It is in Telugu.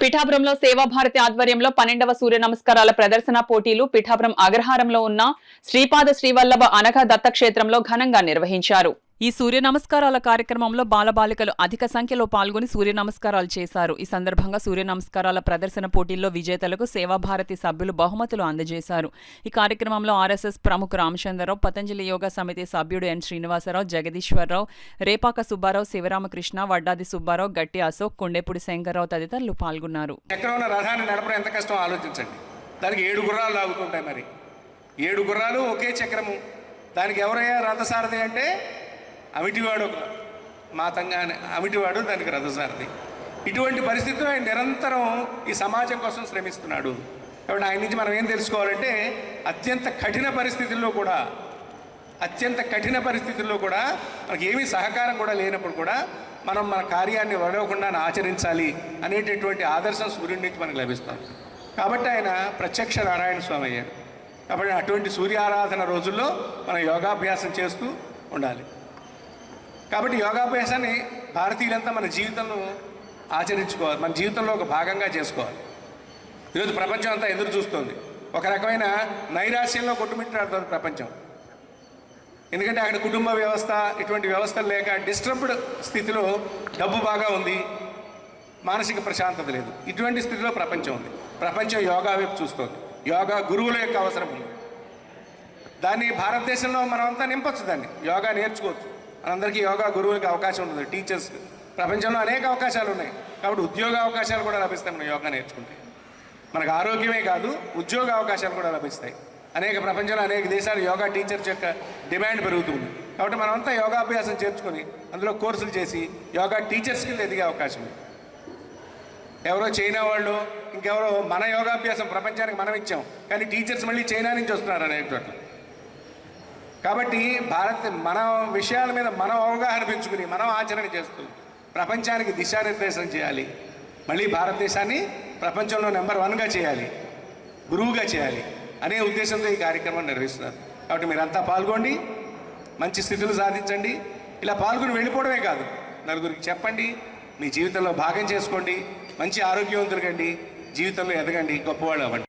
పిఠాపురంలో సేవాభారతి ఆధ్వర్యంలో 12వ సూర్య నమస్కారాల ప్రదర్శన పోటీలు పిఠాపురం అగ్రహారంలో ఉన్న శ్రీపాద శ్రీవల్లభ అనఘ దత్తక్షేత్రంలో ఘనంగా నిర్వహించారు. ఈ సూర్య నమస్కారాల కార్యక్రమంలో బాలబాలికలు అధిక సంఖ్యలో పాల్గొని సూర్య నమస్కారాలు చేశారు. ఈ సందర్భంగా సూర్య నమస్కారాల ప్రదర్శన పోటీల్లో విజేతలకు సేవాభారతి సభ్యులు బహుమతులు అందజేశారు. ఈ కార్యక్రమంలో ఆర్ఎస్ఎస్ ప్రముఖ రామచంద్రరావు, పతంజలి యోగా సమితి సభ్యుడు ఎన్ శ్రీనివాసరావు, జగదీశ్వరరావు, రేపాక సుబ్బారావు, శివరామకృష్ణ, వడ్డాది సుబ్బారావు, గట్టి అశోక్, కొండేపూడి శంకర్రావు తదితరులు పాల్గొన్నారు. రథాన్ని నడపడం ఎంత కష్టం ఆలోచించండి. దానికి 7 గుర్రాలు లాగుతుంటాయి. మరి 7 గుర్రాలు ఒకే చక్రము. దానికి ఎవరయ్యా రథసారథి అంటే అమిటివాడు, మాతంగానే అమిటివాడు దానికి రథసారథి. ఇటువంటి పరిస్థితుల్లో ఆయన నిరంతరం ఈ సమాజం కోసం శ్రమిస్తున్నాడు. కాబట్టి ఆయన నుంచి మనం ఏం తెలుసుకోవాలంటే అత్యంత కఠిన పరిస్థితుల్లో కూడా మనకి ఏమీ సహకారం కూడా లేనప్పుడు కూడా మనం మన కార్యాన్ని వడవకుండా ఆచరించాలి అనేటటువంటి ఆదర్శం సూర్యుడి నుంచి మనకు లభిస్తాం. కాబట్టి ఆయన ప్రత్యక్ష నారాయణ స్వామి అయ్యాడు. కాబట్టి అటువంటి సూర్యారాధన రోజుల్లో మనం యోగాభ్యాసం చేస్తూ ఉండాలి. కాబట్టి యోగాభ్యాసాన్ని భారతీయులంతా మన జీవితంలో ఆచరించుకోవాలి, మన జీవితంలో ఒక భాగంగా చేసుకోవాలి. ఈరోజు ప్రపంచం అంతా ఎదురు చూస్తుంది. ఒక రకమైన నైరాశ్యంలో కొట్టుమిట్టాడుతుంది ప్రపంచం. ఎందుకంటే అక్కడ కుటుంబ వ్యవస్థ, ఇటువంటి వ్యవస్థలు లేక డిస్టర్బ్డ్ స్థితిలో డబ్బు బాగా ఉంది, మానసిక ప్రశాంతత లేదు. ఇటువంటి స్థితిలో ప్రపంచం ఉంది. ప్రపంచం యోగా వైపు చూస్తుంది. యోగా గురువుల యొక్క అవసరం ఉంది. దాన్ని భారతదేశంలో మనమంతా నింపచ్చు. దాన్ని యోగా నేర్చుకోవచ్చు. మనందరికీ యోగా గురువులకి అవకాశం ఉంటుంది, టీచర్స్. ప్రపంచంలో అనేక అవకాశాలు ఉన్నాయి. కాబట్టి ఉద్యోగ అవకాశాలు కూడా లభిస్తాయి మనం యోగా నేర్చుకుంటే. మనకు ఆరోగ్యమే కాదు, ఉద్యోగ అవకాశాలు కూడా లభిస్తాయి. ప్రపంచంలో అనేక దేశాలు యోగా టీచర్స్ యొక్క డిమాండ్ పెరుగుతుంది. కాబట్టి మనమంతా యోగాభ్యాసం చేర్చుకొని అందులో కోర్సులు చేసి యోగా టీచర్స్ కింద ఎదిగే అవకాశం ఉంది. ఎవరో చైనా వాళ్ళు, ఇంకెవరో మన యోగాభ్యాసం ప్రపంచానికి మనం ఇచ్చాం, కానీ టీచర్స్ మళ్ళీ చైనా నుంచి వస్తున్నారు అనేక చోట్ల. కాబట్టి మన విషయాల మీద మనం అవగాహన పెంచుకుని మనం ఆచరణ చేస్తూ ప్రపంచానికి దిశానిర్దేశం చేయాలి. మళ్ళీ భారతదేశాన్ని ప్రపంచంలో నెంబర్ 1గా చేయాలి, గురువుగా చేయాలి అనే ఉద్దేశంతో ఈ కార్యక్రమం నిర్వహిస్తున్నారు. కాబట్టి మీరంతా పాల్గొండి, మంచి స్థితులు సాధించండి. ఇలా పాల్గొని వెళ్ళిపోవడమే కాదు, నలుగురికి చెప్పండి, మీ జీవితంలో భాగం చేసుకోండి, మంచి ఆరోగ్యవంతులు కండి, జీవితంలో ఎదగండి, గొప్పవాళ్ళు అవ్వండి.